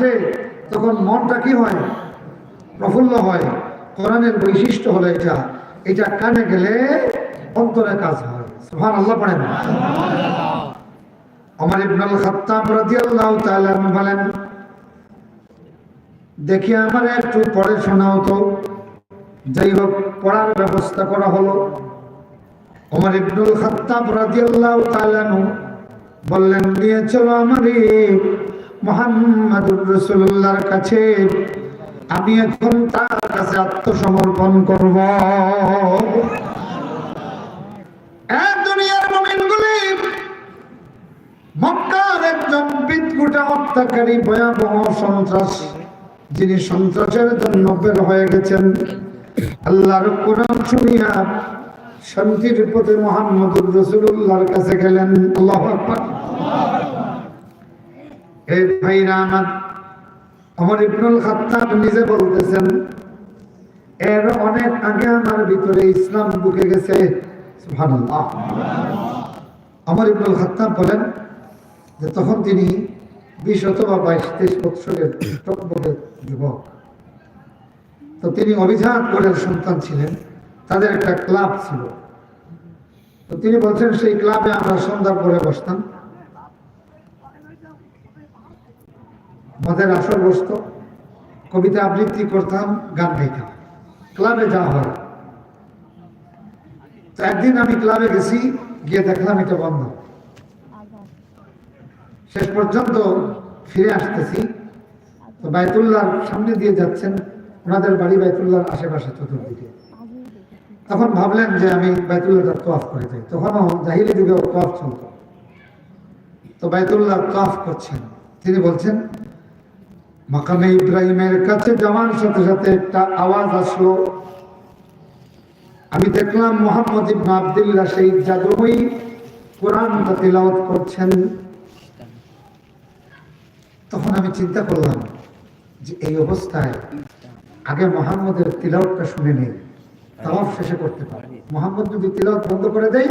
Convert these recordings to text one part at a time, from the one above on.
আসে তখন মনটা কি হয়? প্রফুল্ল হয়। কোরআনের বৈশিষ্ট্য হলো এটা, এটা কানে গেলে অন্তরে কাজ হয়। সুবহানাল্লাহ পড়েন। ওমর ইবনে আল খাত্তাব রাদিয়াল্লাহু তাআলা বলেন, দেখি আমার একটু পড়ে শোনাও তো। যাই হোক, পড়ার ব্যবস্থা করা হলো। ওমর ইবনে আল খাত্তাব রাদিয়াল্লাহু তাআলা বললেন, নিয়ে চলো আমারে মুহাম্মাদুর রাসূলুল্লাহর কাছে, আমি এখন তার কাছে আত্মসমর্পণ করব। দুনিয়ার মুমিনগুলি, মক্কার একজন বিদঘুটা হত্যাকারী ভয়াবহ সন্ত্রাস, যিনি সন্ত্রাসের জন্য বের হয়ে গেছেন, আল্লাহর কোরআন শুনিয়া শান্তির পথে মুহাম্মদুর রাসূলুল্লাহর কাছে গেলেন। আল্লাহু আকবার। এই ভাইরা আমার, ওমর ইবনে আল খাত্তাব নিজে বলতেছেন, এর অনেক আগে আমার ভিতরে ইসলাম ঢুকে গেছে। সুবহানাল্লাহ। ওমর ইবনে আল খাত্তাব বলেন যে তখন তিনি 20 অথবা 22-23 বছরের টকবকে যুবক। তো তিনি অভিজাত কুলের সন্তান ছিলেন, তাদের একটা ক্লাব ছিল। তো তিনি বলছেন, সেই ক্লাবে আমরা সন্ধ্যার পরে বসতাম, মদের আসর বসত, কবিতা আবৃত্তি করতাম, গান গাইতাম, ক্লাবে যাওয়া হয়। তো একদিন আমি ক্লাবে গেছি, গিয়ে দেখলাম এটা বন্ধ। শেষ পর্যন্ত ফিরে আসতেছি, তো বাইতুল্লাহর সামনে দিয়ে যাচ্ছেন, ওনাদের বাড়ি বাইতুল্লাহর আশেপাশে চতুর্দিকে। তখন ভাবলেন যে আমি বাইতুল্লাহটা তওয়াফ করে যাই। তখনও জাহিলি যুগে তওয়াফ চলত। তো বাইতুল্লাহ তওয়াফ করছেন, তিনি বলছেন, মাকামে ইব্রাহিমের কাছে যাওয়ার সাথে সাথে একটা আওয়াজ আসলো। আমি দেখলাম মুহাম্মদ ইবনে আব্দুল্লাহ সেই জাদুময়ী কোরআনটা তিলাওয়াত করছেন। তখন আমি চিন্তা করলাম যে এই অবস্থায় আগে মুহাম্মদের তিলাওয়াতটা শুনে নেই, তাওয়াফ শেষে করতে পারে। মুহাম্মদ যদি তিলাওয়াত বন্ধ করে দেয়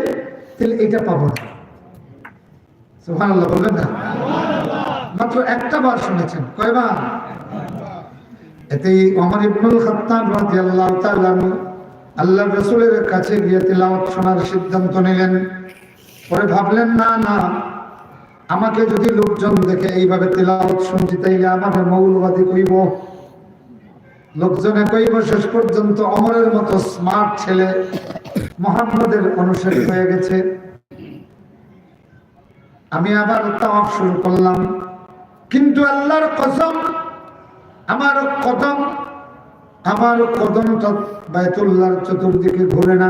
তাহলে এইটা পাবো না। সুবহানাল্লাহ বলবেন না? মাত্র একটা বার শুনেছেন, কয়বার? এতেই ওমর ইবনে আল খাত্তাব রাদিয়াল্লাহু তাআলা আল্লাহর রাসূলের কাছে গিয়ে তিলাওয়াত শোনার সিদ্ধান্ত নিলেন। পরে ভাবলেন, না না, আমাকে যদি লোকজন দেখে এইভাবে তিলাওয়াত শুনছি তাইলে আমাকে মৌলবাদী কইব, লোকজনে কইব শেষ পর্যন্ত ওমরের মতো স্মার্ট ছেলে মুহাম্মদের অনুসারী হয়ে গেছে। আমি আবার তাওয়াফ শুরু করলাম, কিন্তু আল্লাহর কসম, আমার কদমটা বাইতুল্লাহর চতুর্দিকে ঘুরে না,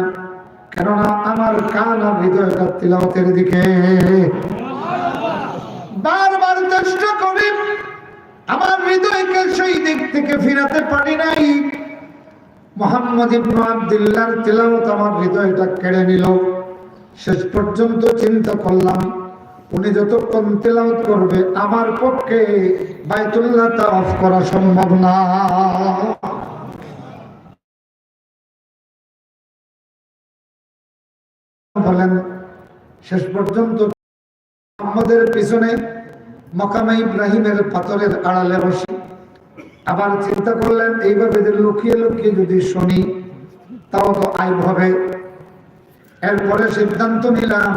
কেননা আমার কান আর হৃদয়টা তিলাওয়াতের দিকে। বারবার চেষ্টা করি, আমার হৃদয়কে সেই দিক থেকে ফিরাতে পারি নাই। মুহাম্মদ ইবনে আব্দুল্লাহর তিলাওয়াত আমার হৃদয়টা কেড়ে নিল। শেষ পর্যন্ত চিন্তা করলাম, উনি যতক্ষণ তিলাওয়াত করবে আমার পক্ষে বাইতুল্লাহ তাওয়াফ করা সম্ভব না। বলেন, শেষ পর্যন্ত মুহাম্মদের পিছনে মাকামে ইব্রাহিমের পাথরের আড়ালে বসে আবার চিন্তা করলেন, এইভাবে লুকিয়ে লুকিয়ে যদি শুনি তাও তো আইব হবে। এরপরে সিদ্ধান্ত নিলাম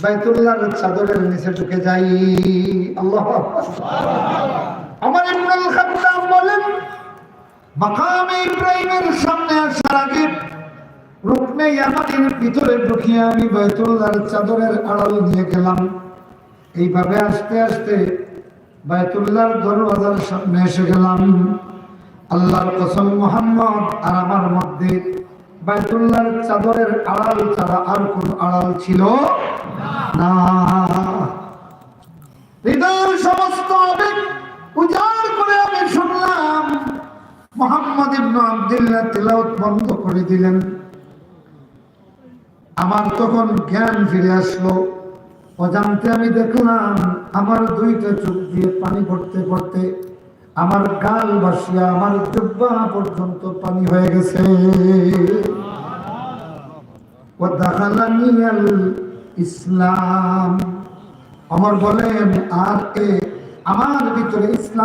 বাইতুল্লাহর চাদরের নিচে ঢুকে যাই। আল্লাহু আকবার। ওমর ইবনে আল খাত্তাব বলেন, মাকামে ইব্রাহিমের সামনে আসার আগে রুকনে ইয়ামানের ভিতরে ঢুকিয়ে আমি বাইতুল্লাহর চাদরের আড়াল নিয়ে গেলাম। এইভাবে আস্তে আস্তে বাইতুল্লাহর দরওয়াজার সামনে এসে গেলাম। আল্লাহর কসম, মুহাম্মদ আর আমার মধ্যে বাইতুল্লাহর চাদরের আড়াল ছাড়া আর কোন আড়াল ছিল না। হৃদয়ের সমস্ত আবেগ উজাড় করে আমি শুনলাম মুহাম্মদ ইবনে আব্দুল্লাহ তিলাওয়াত বন্ধ করে দিলেন। আমার তখন জ্ঞান ফিরে আসলো। অজান্তে আমি দেখলাম আমার দুইটা চোখ দিয়ে পানি পড়তে পড়তে আমার গাল ভাসিয়া আমার জিহ্বা পর্যন্ত পানি হয়ে গেছে। ইসলাম, ওমর বলেন, আর আমার ভিতরে ইসলাম